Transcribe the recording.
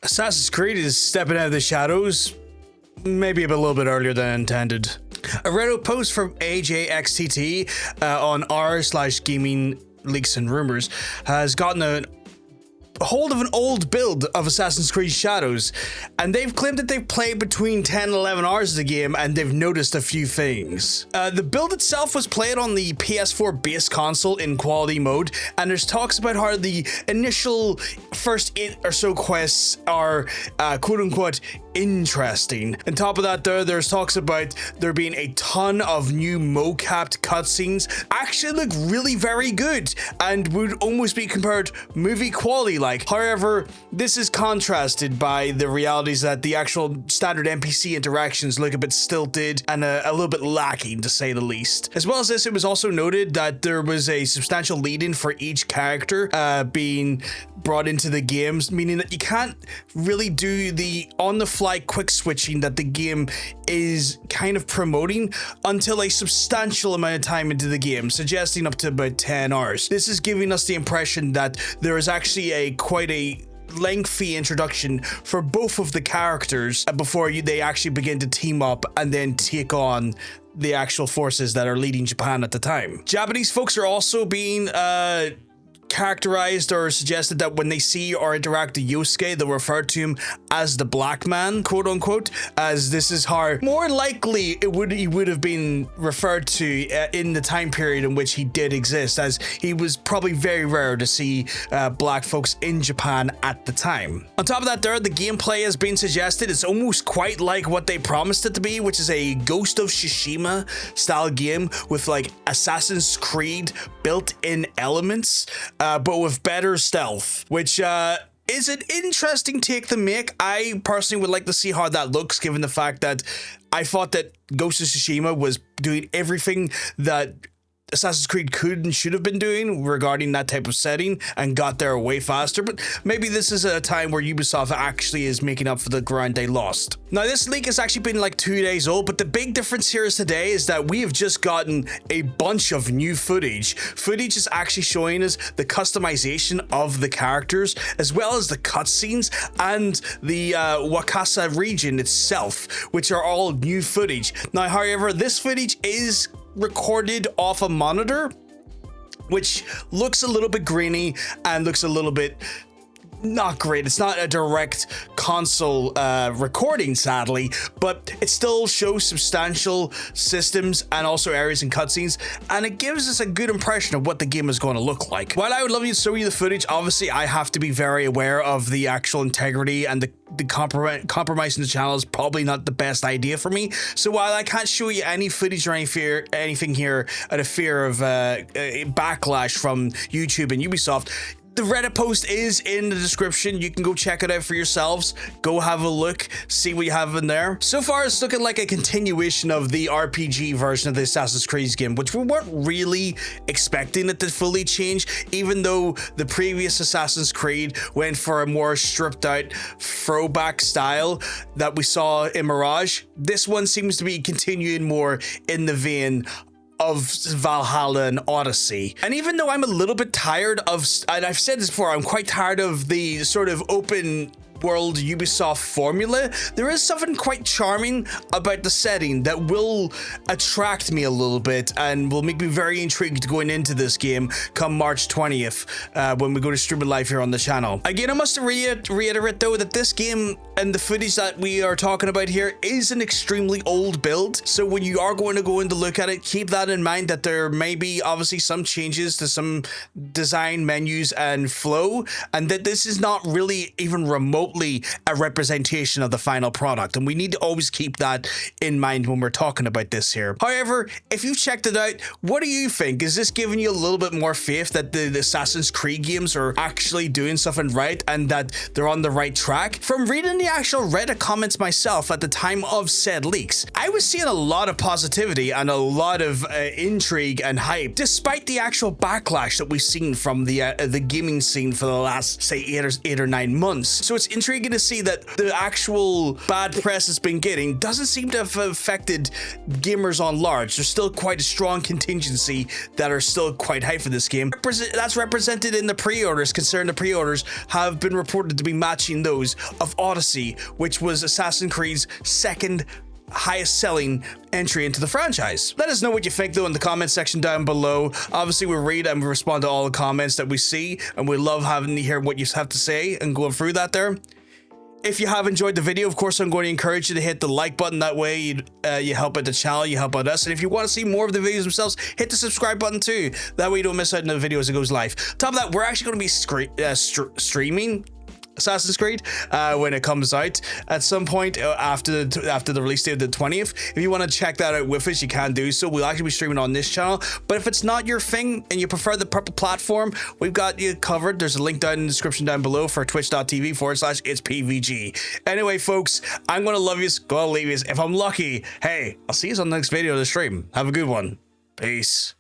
Assassin's Creed is stepping out of the shadows, maybe a little bit earlier than intended. A Reddit post from AJXTT on r/gaming leaks and rumors has gotten a hold of an old build of Assassin's Creed Shadows, and they've claimed that they've played between 10 and 11 hours of the game, and they've noticed a few things. The build itself was played on the PS4 base console in quality mode, and there's talks about how the initial first 8 or so quests are quote-unquote interesting. On top of that, there's talks about there being a ton of new mo-capped cutscenes actually look really very good and would almost be compared movie quality like. However, this is contrasted by the realities that the actual standard NPC interactions look a bit stilted and a little bit lacking, to say the least. As well as this, it was also noted that there was a substantial lead-in for each character being brought into the games, meaning that you can't really do the on-the-fly quick switching that the game is kind of promoting until a substantial amount of time into the game, suggesting up to about 10 hours. This is giving us the impression that there is actually quite a lengthy introduction for both of the characters before they actually begin to team up and then take on the actual forces that are leading Japan at the time. Japanese folks are also being characterized or suggested that when they see or interact with Yosuke, they'll refer to him as the Black Man, quote unquote, as this is how more likely he would have been referred to in the time period in which he did exist, as he was probably very rare to see black folks in Japan at the time. On top of that, the gameplay has been suggested. It's almost quite like what they promised it to be, which is a Ghost of Tsushima style game with like Assassin's Creed built-in elements, but with better stealth, which is an interesting take to make. I personally would like to see how that looks, given the fact that I thought that Ghost of Tsushima was doing everything that Assassin's Creed could and should have been doing regarding that type of setting and got there way faster, but maybe this is a time where Ubisoft actually is making up for the ground they lost. Now, this leak has actually been like 2 days old, but the big difference here is today is that we have just gotten a bunch of new footage. Footage is actually showing us the customization of the characters, as well as the cutscenes and the Wakasa region itself, which are all new footage. Now, however, this footage is recorded off a monitor, which looks a little bit grainy and looks a little bit not great. It's not a direct console recording, sadly, but it still shows substantial systems and also areas and cutscenes, and it gives us a good impression of what the game is going to look like. While I would love you to show you the footage, obviously I have to be very aware of the actual integrity, and the compromising the channel is probably not the best idea for me. So while I can't show you any footage or anything here out of fear of a backlash from YouTube and Ubisoft, the Reddit post is in the description. You can go check it out for yourselves. Go have a look, see what you have in there. So far, it's looking like a continuation of the RPG version of the Assassin's Creed game, which we weren't really expecting it to fully change, even though the previous Assassin's Creed went for a more stripped out throwback style that we saw in Mirage. This one seems to be continuing more in the vein of Valhalla and Odyssey. And even though I'm a little bit tired of, and I've said this before, I'm quite tired of the sort of open world Ubisoft formula, there is something quite charming about the setting that will attract me a little bit and will make me very intrigued going into this game come March 20th when we go to stream it live here on the channel. Again, I must reiterate though that this game and the footage that we are talking about here is an extremely old build, so when you are going to go in to look at it, keep that in mind, that there may be obviously some changes to some design menus and flow, and that this is not really even remotely a representation of the final product, and we need to always keep that in mind when we're talking about this here. However, if you've checked it out, what do you think? Is this giving you a little bit more faith that the Assassin's Creed games are actually doing something right and that they're on the right track? From reading the the actual Reddit comments myself at the time of said leaks, I was seeing a lot of positivity and a lot of intrigue and hype, despite the actual backlash that we've seen from the gaming scene for the last, say, 8 or 9 months. So it's intriguing to see that the actual bad press it's been getting doesn't seem to have affected gamers on large. There's still quite a strong contingency that are still quite hyped for this game. That's represented in the pre-orders, considering the pre-orders have been reported to be matching those of Odyssey, which was Assassin's Creed's second highest selling entry into the franchise. Let us know what you think though in the comment section down below. Obviously we read and we respond to all the comments that we see, and we love having to hear what you have to say and going through that there. If you have enjoyed the video, of course, I'm going to encourage you to hit the like button. That way you help out the channel, you help out us. And if you want to see more of the videos themselves, hit the subscribe button too. That way you don't miss out on the video as it goes live. Top of that, we're actually going to be streaming Assassin's Creed when it comes out at some point after the release date of the 20th. If you want to check that out with us, you can do so. We'll actually be streaming on this channel, but if it's not your thing and you prefer the purple platform, we've got you covered. There's a link down in the description down below for twitch.tv/itspvg. Anyway folks, I'm gonna love you, gonna leave you. If I'm lucky, hey, I'll see you on the next video of the stream. Have a good one. Peace.